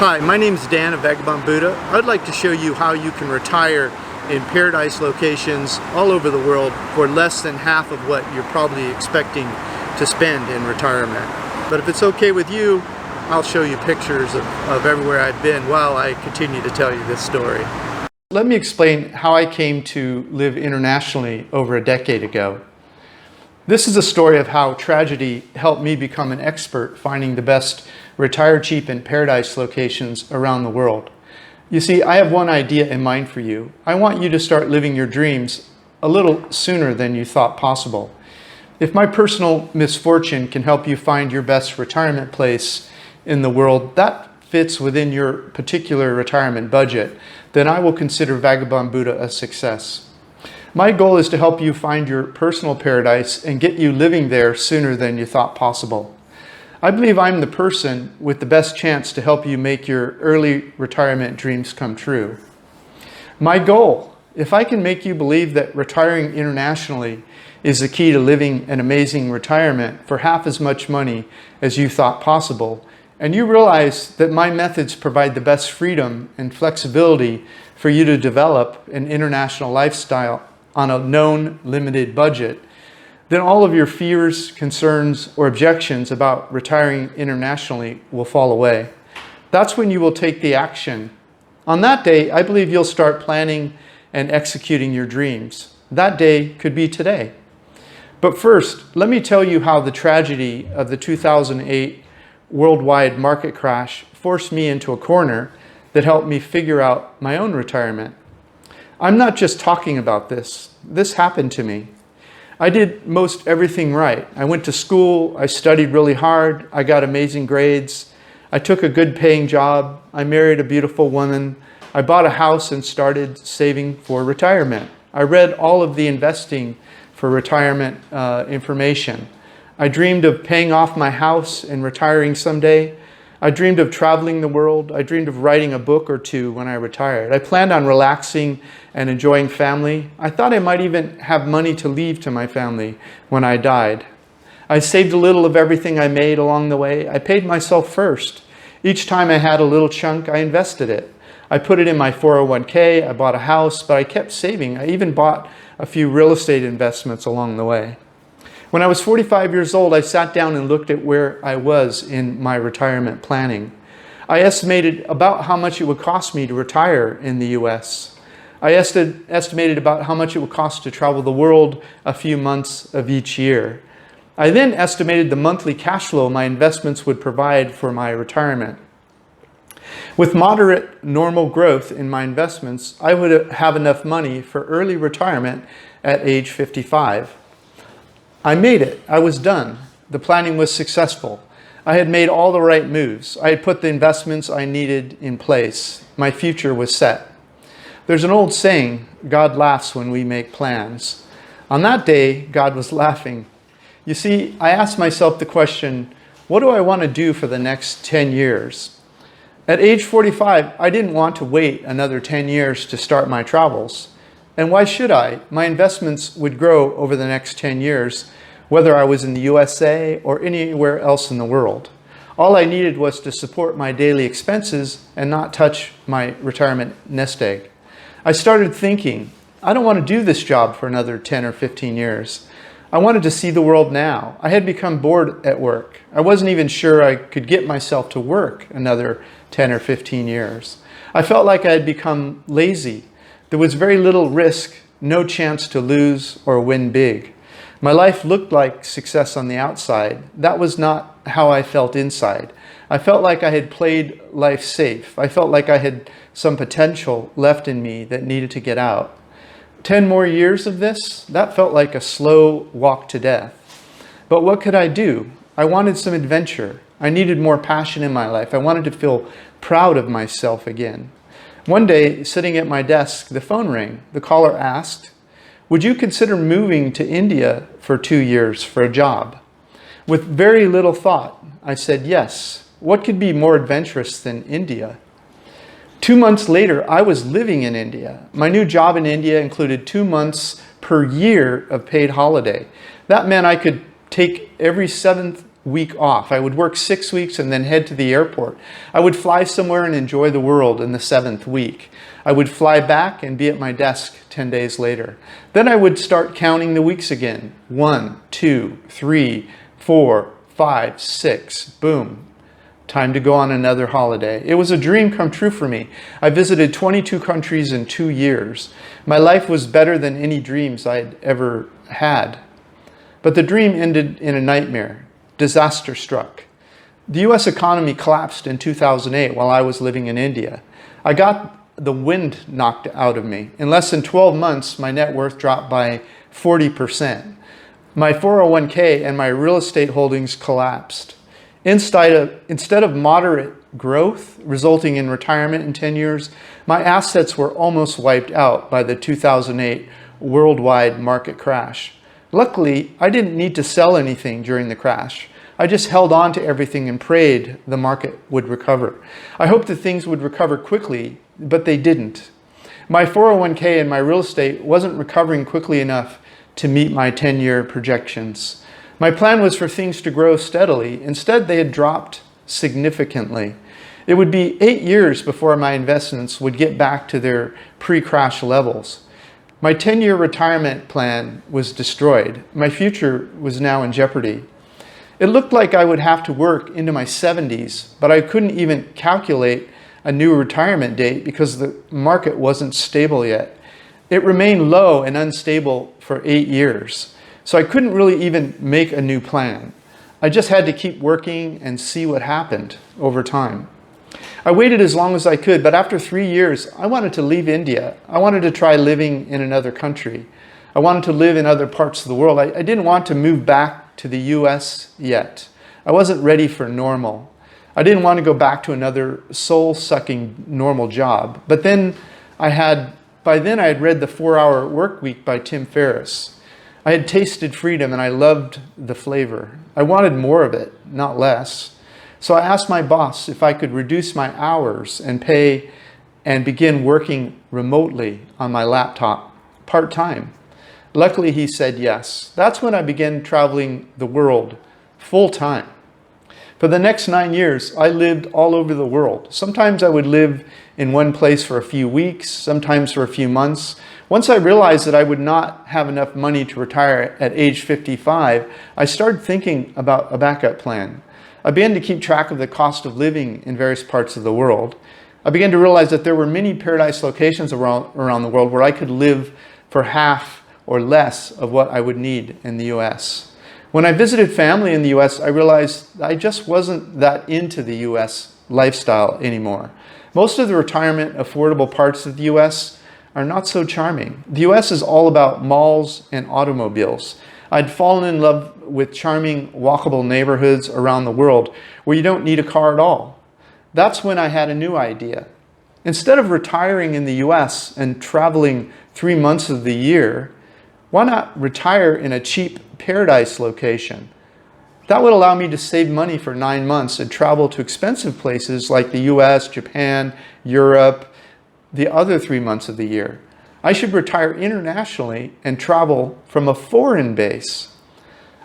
Hi, my name is Dan of Vagabond Buddha. I'd like to show you how you can retire in paradise locations all over the world for less than half of what you're probably expecting to spend in retirement. But if it's okay with you, I'll show you pictures of everywhere I've been while I continue to tell you this story. Let me explain how I came to live internationally over a decade ago. This is a story of how tragedy helped me become an expert finding the best retire cheap in paradise locations around the world. You see, I have one idea in mind for you. I want you to start living your dreams a little sooner than you thought possible. If my personal misfortune can help you find your best retirement place in the world that fits within your particular retirement budget, then I will consider Vagabond Buddha a success. My goal is to help you find your personal paradise and get you living there sooner than you thought possible. I believe I'm the person with the best chance to help you make your early retirement dreams come true. My goal, if I can make you believe that retiring internationally is the key to living an amazing retirement for half as much money as you thought possible, and you realize that my methods provide the best freedom and flexibility for you to develop an international lifestyle on a known limited budget, then all of your fears, concerns, or objections about retiring internationally will fall away. That's when you will take the action. On that day, I believe you'll start planning and executing your dreams. That day could be today. But first, let me tell you how the tragedy of the 2008 worldwide market crash forced me into a corner that helped me figure out my own retirement. I'm not just talking about this. This happened to me. I did most everything right. I went to school, I studied really hard, I got amazing grades, I took a good paying job, I married a beautiful woman, I bought a house and started saving for retirement. I read all of the investing for retirement information. I dreamed of paying off my house and retiring someday. I dreamed of traveling the world. I dreamed of writing a book or two when I retired. I planned on relaxing and enjoying family. I thought I might even have money to leave to my family when I died. I saved a little of everything I made along the way. I paid myself first. Each time I had a little chunk, I invested it. I put it in my 401k, I bought a house, but I kept saving. I even bought a few real estate investments along the way. When I was 45 years old, I sat down and looked at where I was in my retirement planning. I estimated about how much it would cost me to retire in the US. I estimated about how much it would cost to travel the world a few months of each year. I then estimated the monthly cash flow my investments would provide for my retirement. With moderate normal growth in my investments, I would have enough money for early retirement at age 55. I made it. I was done. The planning was successful. I had made all the right moves. I had put the investments I needed in place. My future was set. There's an old saying, God laughs when we make plans. On that day, God was laughing. You see, I asked myself the question, what do I want to do for the next 10 years? At age 45, I didn't want to wait another 10 years to start my travels. And why should I? My investments would grow over the next 10 years, whether I was in the USA or anywhere else in the world. All I needed was to support my daily expenses and not touch my retirement nest egg. I started thinking, I don't want to do this job for another 10 or 15 years. I wanted to see the world now. I had become bored at work. I wasn't even sure I could get myself to work another 10 or 15 years. I felt like I had become lazy. There was very little risk, no chance to lose or win big. My life looked like success on the outside. That was not how I felt inside. I felt like I had played life safe. I felt like I had some potential left in me that needed to get out. 10 more years of this, that felt like a slow walk to death. But what could I do? I wanted some adventure. I needed more passion in my life. I wanted to feel proud of myself again. One day, sitting at my desk, the phone rang. The caller asked, would you consider moving to India for 2 years for a job? With very little thought, I said yes. What could be more adventurous than India? 2 months later, I was living in India. My new job in India included 2 months per year of paid holiday. That meant I could take every 7th week off. I would work 6 weeks and then head to the airport. I would fly somewhere and enjoy the world in the 7th week. I would fly back and be at my desk 10 days later. Then I would start counting the weeks again. 1, 2, 3, 4, 5, 6. Boom. Time to go on another holiday. It was a dream come true for me. I visited 22 countries in 2 years. My life was better than any dreams I'd ever had. But the dream ended in a nightmare. Disaster struck. The US economy collapsed in 2008 while I was living in India. I got the wind knocked out of me. In less than 12 months, my net worth dropped by 40%. My 401k and my real estate holdings collapsed. Instead of moderate growth resulting in retirement in 10 years, my assets were almost wiped out by the 2008 worldwide market crash. Luckily, I didn't need to sell anything during the crash. I just held on to everything and prayed the market would recover. I hoped that things would recover quickly, but they didn't. My 401k and my real estate wasn't recovering quickly enough to meet my 10-year projections. My plan was for things to grow steadily. Instead, they had dropped significantly. It would be 8 years before my investments would get back to their pre-crash levels. My 10-year retirement plan was destroyed. My future was now in jeopardy. It looked like I would have to work into my 70s, but I couldn't even calculate a new retirement date because the market wasn't stable yet. It remained low and unstable for 8 years. So I couldn't really even make a new plan. I just had to keep working and see what happened over time. I waited as long as I could, but after 3 years, I wanted to leave India. I wanted to try living in another country. I wanted to live in other parts of the world. I didn't want to move back to the US yet. I wasn't ready for normal. I didn't want to go back to another soul-sucking normal job. But then by then I had read The 4-Hour Workweek by Tim Ferriss. I had tasted freedom and I loved the flavor. I wanted more of it, not less. So I asked my boss if I could reduce my hours and pay and begin working remotely on my laptop, part-time. Luckily, he said yes. That's when I began traveling the world full-time. For the next 9 years, I lived all over the world. Sometimes I would live in one place for a few weeks, sometimes for a few months. Once I realized that I would not have enough money to retire at age 55, I started thinking about a backup plan. I began to keep track of the cost of living in various parts of the world. I began to realize that there were many paradise locations around the world where I could live for half or less of what I would need in the US. When I visited family in the US, I realized I just wasn't that into the US lifestyle anymore. Most of the retirement affordable parts of the US are not so charming. The US is all about malls and automobiles. I'd fallen in love with charming, walkable neighborhoods around the world where you don't need a car at all. That's when I had a new idea. Instead of retiring in the US and traveling 3 months of the year, why not retire in a cheap paradise location? That would allow me to save money for 9 months and travel to expensive places like the US, Japan, Europe, the other 3 months of the year. I should retire internationally and travel from a foreign base.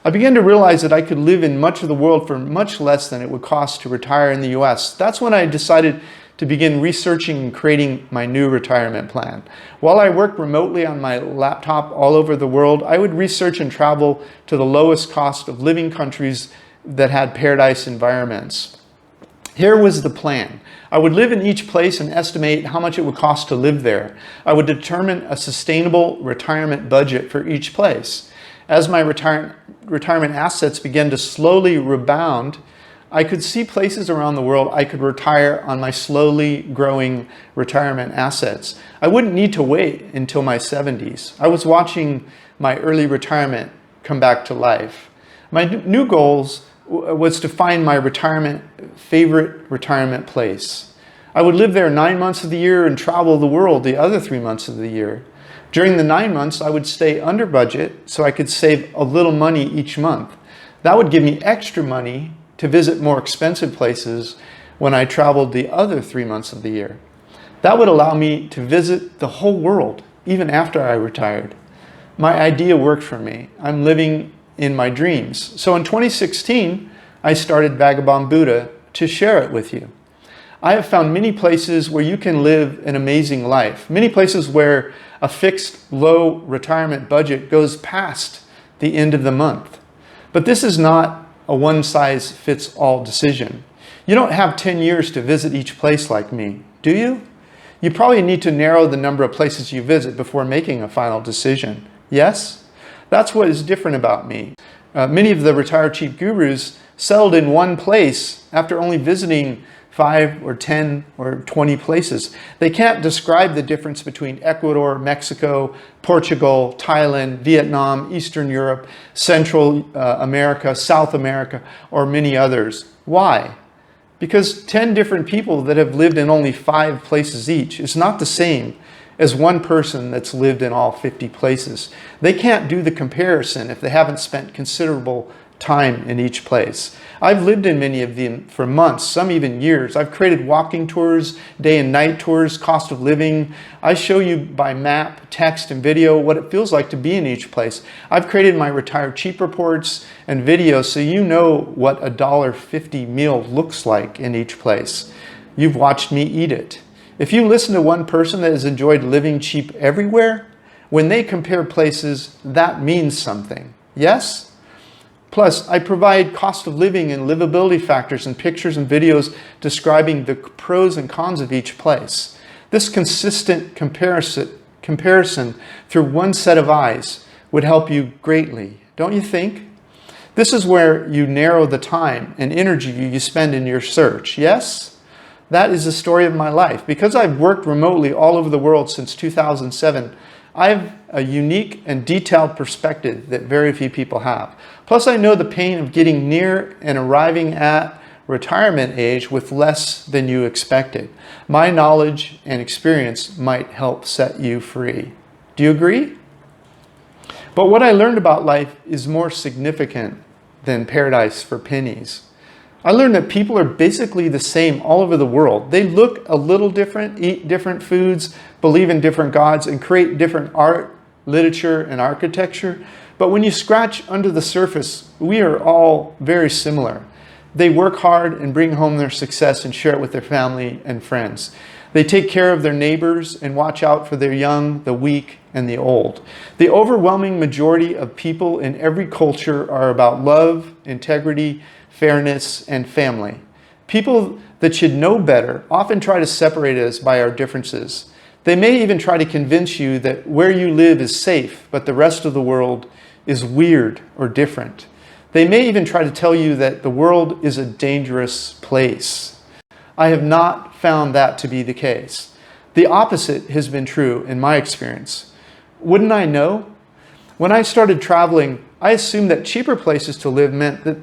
I began to realize that I could live in much of the world for much less than it would cost to retire in the US. That's when I decided to begin researching and creating my new retirement plan. While I worked remotely on my laptop all over the world, I would research and travel to the lowest cost of living countries that had paradise environments. Here was the plan. I would live in each place and estimate how much it would cost to live there. I would determine a sustainable retirement budget for each place. As my retirement assets began to slowly rebound, I could see places around the world I could retire on my slowly growing retirement assets. I wouldn't need to wait until my 70s. I was watching my early retirement come back to life. My new goals was to find my favorite retirement place. I would live there 9 months of the year and travel the world the other 3 months of the year. During the 9 months, I would stay under budget so I could save a little money each month. That would give me extra money to visit more expensive places when I traveled the other 3 months of the year. That would allow me to visit the whole world, even after I retired. My idea worked for me. I'm living in my dreams. So in 2016, I started Vagabond Buddha to share it with you. I have found many places where you can live an amazing life. Many places where a fixed low retirement budget goes past the end of the month. But this is not a one-size-fits-all decision. You don't have 10 years to visit each place like me, do you? You probably need to narrow the number of places you visit before making a final decision. Yes? That's what is different about me. Many of the Retire Cheap gurus settled in one place after only visiting 5 or 10 or 20 places. They can't describe the difference between Ecuador, Mexico, Portugal, Thailand, Vietnam, Eastern Europe, Central America, South America, or many others. Why? Because 10 different people that have lived in only 5 places each is not the same as one person that's lived in all 50 places. They can't do the comparison if they haven't spent considerable time in each place. I've lived in many of them for months, some even years. I've created walking tours, day and night tours, cost of living. I show you by map, text, and video what it feels like to be in each place. I've created my Retire Cheap reports and videos so you know what a $1.50 meal looks like in each place. You've watched me eat it. If you listen to one person that has enjoyed living cheap everywhere, when they compare places, that means something. Yes? Plus, I provide cost of living and livability factors and pictures and videos describing the pros and cons of each place. This consistent comparison through one set of eyes would help you greatly, don't you think? This is where you narrow the time and energy you spend in your search, yes? That is the story of my life. Because I've worked remotely all over the world since 2007, I have a unique and detailed perspective that very few people have. Plus, I know the pain of getting near and arriving at retirement age with less than you expected. My knowledge and experience might help set you free. Do you agree? But what I learned about life is more significant than paradise for pennies. I learned that people are basically the same all over the world. They look a little different, eat different foods, believe in different gods, and create different art, literature, and architecture. But when you scratch under the surface, we are all very similar. They work hard and bring home their success and share it with their family and friends. They take care of their neighbors and watch out for their young, the weak, and the old. The overwhelming majority of people in every culture are about love, integrity, fairness, and family. People that should know better often try to separate us by our differences. They may even try to convince you that where you live is safe, but the rest of the world is weird or different. They may even try to tell you that the world is a dangerous place. I have not found that to be the case. The opposite has been true in my experience. Wouldn't I know? When I started traveling, I assumed that cheaper places to live meant that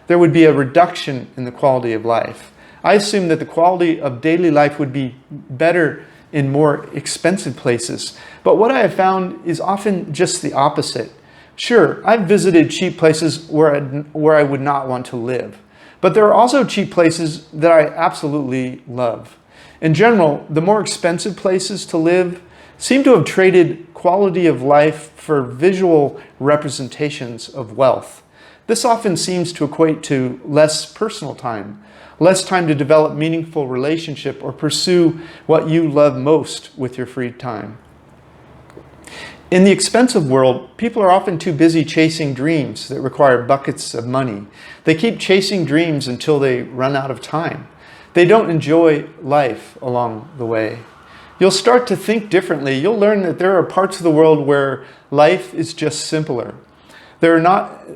there would be a reduction in the quality of life. I assumed that the quality of daily life would be better in more expensive places. But what I have found is often just the opposite. Sure, I've visited cheap places where I would not want to live. But there are also cheap places that I absolutely love. In general, the more expensive places to live seem to have traded quality of life for visual representations of wealth. This often seems to equate to less personal time, less time to develop meaningful relationship or pursue what you love most with your free time. In the expensive world, people are often too busy chasing dreams that require buckets of money. They keep chasing dreams until they run out of time. They don't enjoy life along the way. You'll start to think differently. You'll learn that there are parts of the world where life is just simpler.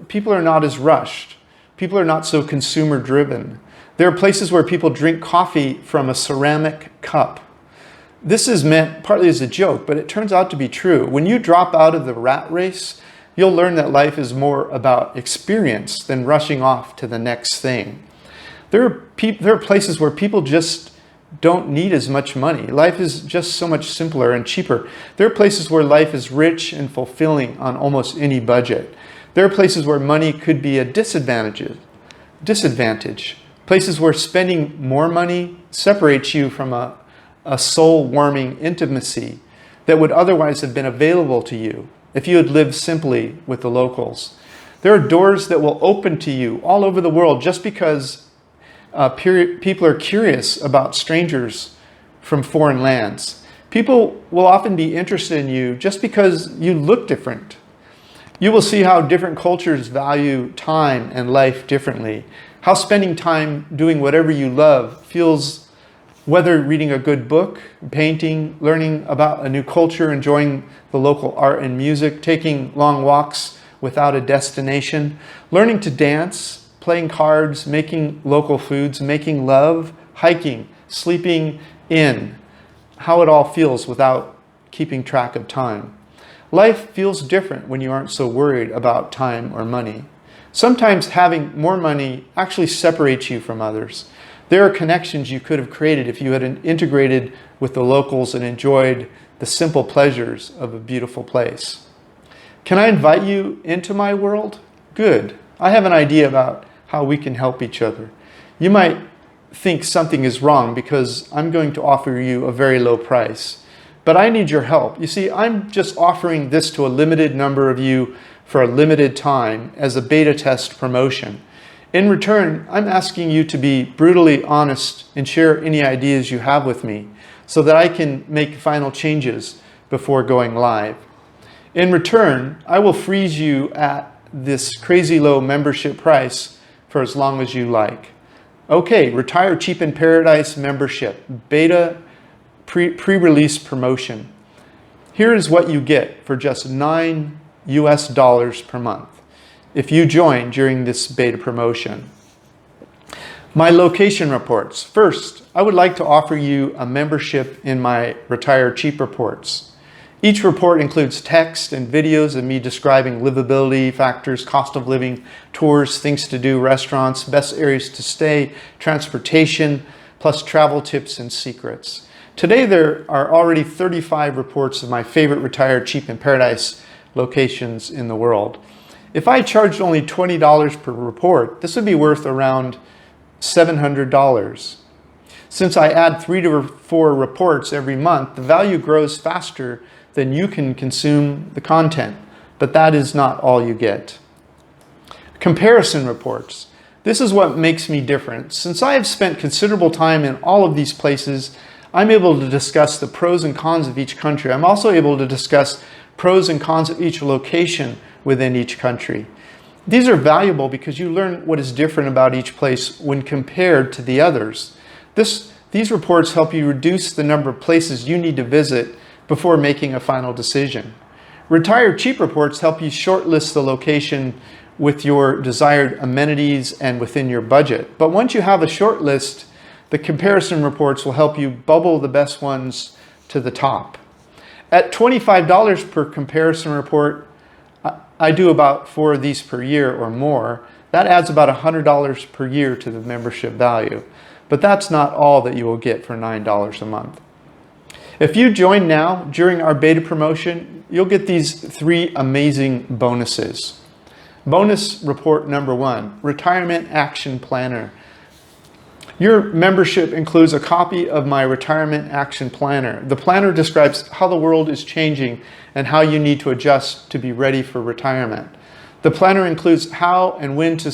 People are not as rushed. People are not so consumer driven. There are places where people drink coffee from a ceramic cup. This is meant partly as a joke, but it turns out to be true. When you drop out of the rat race, you'll learn that life is more about experience than rushing off to the next thing. There are places where people just don't need as much money. Life is just so much simpler and cheaper. There are places where life is rich and fulfilling on almost any budget. There are places where money could be a disadvantage. Places where spending more money separates you from a soul-warming intimacy that would otherwise have been available to you if you had lived simply with the locals. There are doors that will open to you all over the world just because people are curious about strangers from foreign lands. People will often be interested in you just because you look different. You will see how different cultures value time and life differently. How spending time doing whatever you love feels, whether reading a good book, painting, learning about a new culture, enjoying the local art and music, taking long walks without a destination, learning to dance, playing cards, making local foods, making love, hiking, sleeping in, how it all feels without keeping track of time. Life feels different when you aren't so worried about time or money. Sometimes having more money actually separates you from others. There are connections you could have created if you had integrated with the locals and enjoyed the simple pleasures of a beautiful place. Can I invite you into my world? Good. I have an idea about how we can help each other. You might think something is wrong because I'm going to offer you a very low price. But I need your help. You see, I'm just offering this to a limited number of you for a limited time as a beta test promotion. In return, I'm asking you to be brutally honest and share any ideas you have with me so that I can make final changes before going live. In return, I will freeze you at this crazy low membership price for as long as you like. Okay, Retire Cheap in Paradise membership, beta pre-release promotion. Here is what you get for just $9 US per month if you join during this beta promotion. My location reports. First, I would like to offer you a membership in my Retire Cheap reports. Each report includes text and videos of me describing livability factors, cost of living, tours, things to do, restaurants, best areas to stay, transportation, plus travel tips and secrets. Today there are already 35 reports of my favorite Retire Cheap in Paradise locations in the world. If I charged only $20 per report, this would be worth around $700. Since I add 3 to 4 reports every month, the value grows faster than you can consume the content, but that is not all you get. Comparison reports. This is what makes me different. Since I have spent considerable time in all of these places, I'm able to discuss the pros and cons of each country. I'm also able to discuss pros and cons of each location within each country. These are valuable because you learn what is different about each place when compared to the others. These reports help you reduce the number of places you need to visit before making a final decision. Retire Cheap reports help you shortlist the location with your desired amenities and within your budget. But once you have a short list, the comparison reports will help you bubble the best ones to the top. At $25 per comparison report, I do about 4 of these per year or more. That adds about $100 per year to the membership value. But that's not all that you will get for $9 a month. If you join now during our beta promotion, you'll get these 3 amazing bonuses. Bonus report number 1, Retirement Action Planner. Your membership includes a copy of my Retirement Action Planner. The planner describes how the world is changing and how you need to adjust to be ready for retirement. The planner includes how and when to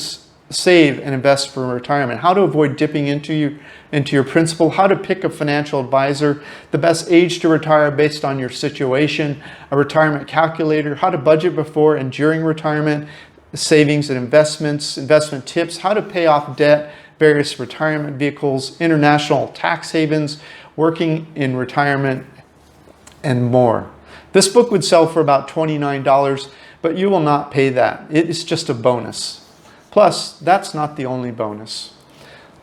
save and invest for retirement, how to avoid dipping into your principal, how to pick a financial advisor, the best age to retire based on your situation, a retirement calculator, how to budget before and during retirement, savings and investments, investment tips, how to pay off debt, various retirement vehicles, international tax havens, working in retirement, and more. This book would sell for about $29, but you will not pay that. It is just a bonus. Plus, that's not the only bonus.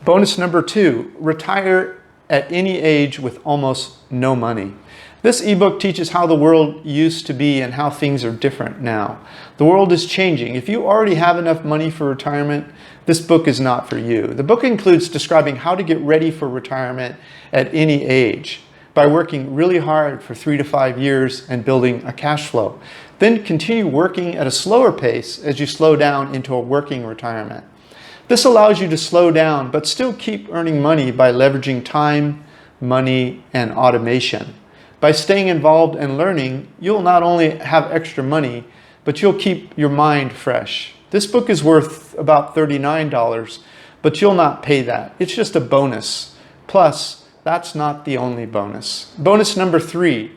Bonus number 2, retire at any age with almost no money. This ebook teaches how the world used to be and how things are different now. The world is changing. If you already have enough money for retirement, this book is not for you. The book includes describing how to get ready for retirement at any age by working really hard for 3 to 5 years and building a cash flow. Then continue working at a slower pace as you slow down into a working retirement. This allows you to slow down but still keep earning money by leveraging time, money, and automation. By staying involved and learning, you'll not only have extra money, but you'll keep your mind fresh. This book is worth about $39, but you'll not pay that. It's just a bonus. Plus, that's not the only bonus. Bonus number 3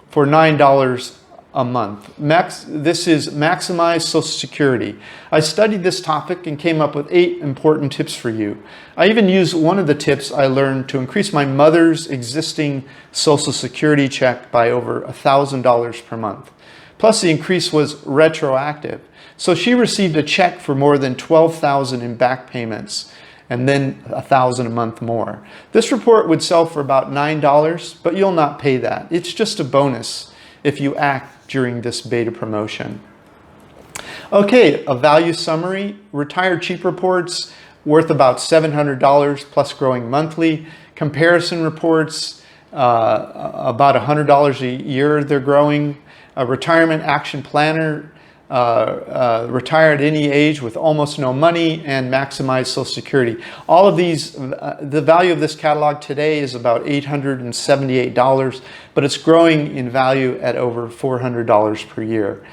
for $9 a month. This is maximize Social Security. I studied this topic and came up with 8 important tips for you. I even used one of the tips I learned to increase my mother's existing Social Security check by over $1,000 per month. Plus, the increase was retroactive. So she received a check for more than $12,000 in back payments and then $1,000 a month more. This report would sell for about $9, but you'll not pay that. It's just a bonus if you act during this beta promotion. Okay, a value summary. Retire Cheap reports worth about $700 plus growing monthly. Comparison reports, about $100 a year they're growing. A retirement action planner, retire at any age with almost no money, and maximize Social Security. All of these, the value of this catalog today is about $878, but it's growing in value at over $400 per year.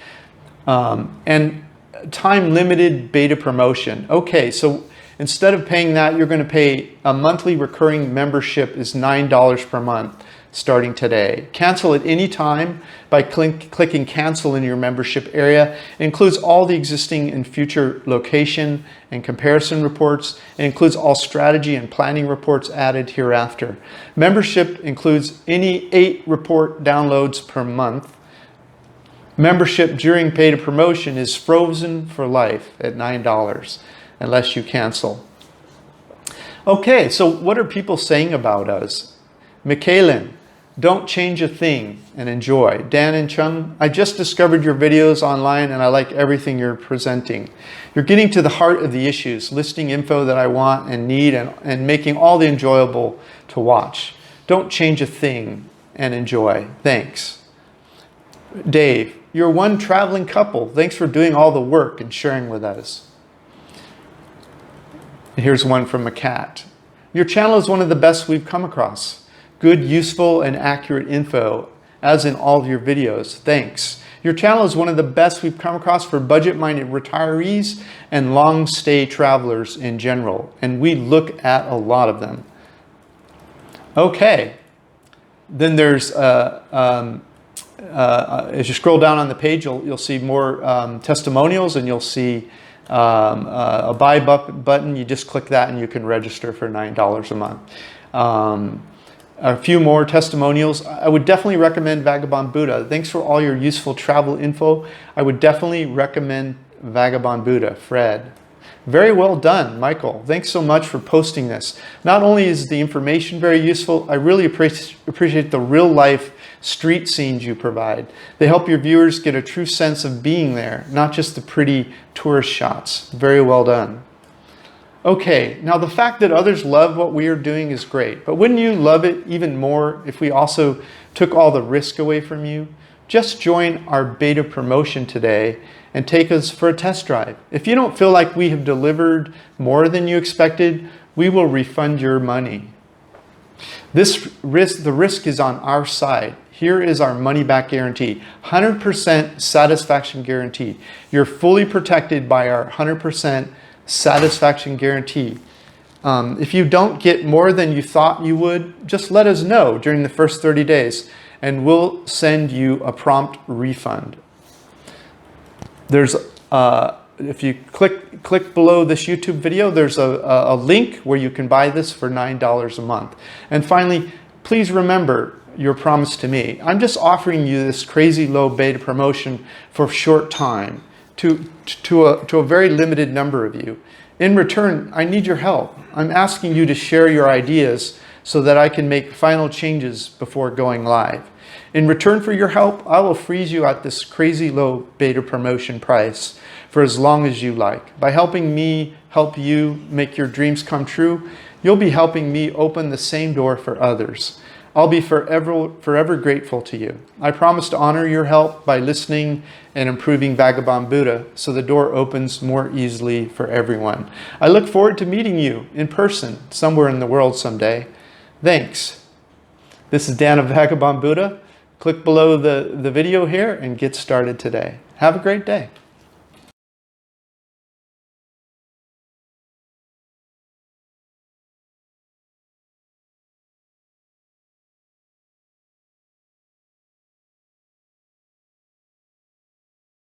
And time-limited beta promotion. Okay, so instead of paying that, you're going to pay a monthly recurring membership is $9 per month starting today. Cancel at any time by clicking cancel in your membership area. It includes all the existing and future location and comparison reports. It includes all strategy and planning reports added hereafter. Membership includes any 8 report downloads per month. Membership during beta promotion is frozen for life at $9 unless you cancel. Okay, so what are people saying about us? Michaelin, don't change a thing and enjoy. Dan and Chung, I just discovered your videos online and I like everything you're presenting. You're getting to the heart of the issues, listing info that I want and need and making all the enjoyable to watch. Don't change a thing and enjoy. Thanks. Dave, you're one traveling couple. Thanks for doing all the work and sharing with us. Here's one from a cat. Your channel is one of the best we've come across. Good, useful, and accurate info, as in all of your videos. Thanks. Your channel is one of the best we've come across for budget-minded retirees and long-stay travelers in general, and we look at a lot of them. Okay. Then there's, as you scroll down on the page, you'll see more testimonials, and you'll see a buy button. You just click that and you can register for $9 a month. A few more testimonials. I would definitely recommend Vagabond Buddha. Thanks for all your useful travel info. I would definitely recommend Vagabond Buddha. Fred. Very well done, Michael. Thanks so much for posting this. Not only is the information very useful, I really appreciate the real-life street scenes you provide. They help your viewers get a true sense of being there, not just the pretty tourist shots. Very well done. Okay, now the fact that others love what we are doing is great, but wouldn't you love it even more if we also took all the risk away from you? Just join our beta promotion today and take us for a test drive. If you don't feel like we have delivered more than you expected, we will refund your money. The risk is on our side. Here is our money-back guarantee, 100% satisfaction guarantee. You're fully protected by our 100% satisfaction guarantee. If you don't get more than you thought you would, just let us know during the first 30 days and we'll send you a prompt refund. There's, if you click below this YouTube video, there's a link where you can buy this for $9 a month. And finally, please remember your promise to me. I'm just offering you this crazy low beta promotion for a short time to a very limited number of you. In return, I need your help. I'm asking you to share your ideas so that I can make final changes before going live. In return for your help, I will freeze you at this crazy low beta promotion price for as long as you like. By helping me help you make your dreams come true, you'll be helping me open the same door for others. I'll be forever grateful to you. I promise to honor your help by listening and improving Vagabond Buddha so the door opens more easily for everyone. I look forward to meeting you in person somewhere in the world someday. Thanks. This is Dan of Vagabond Buddha. Click below the video here and get started today. Have a great day.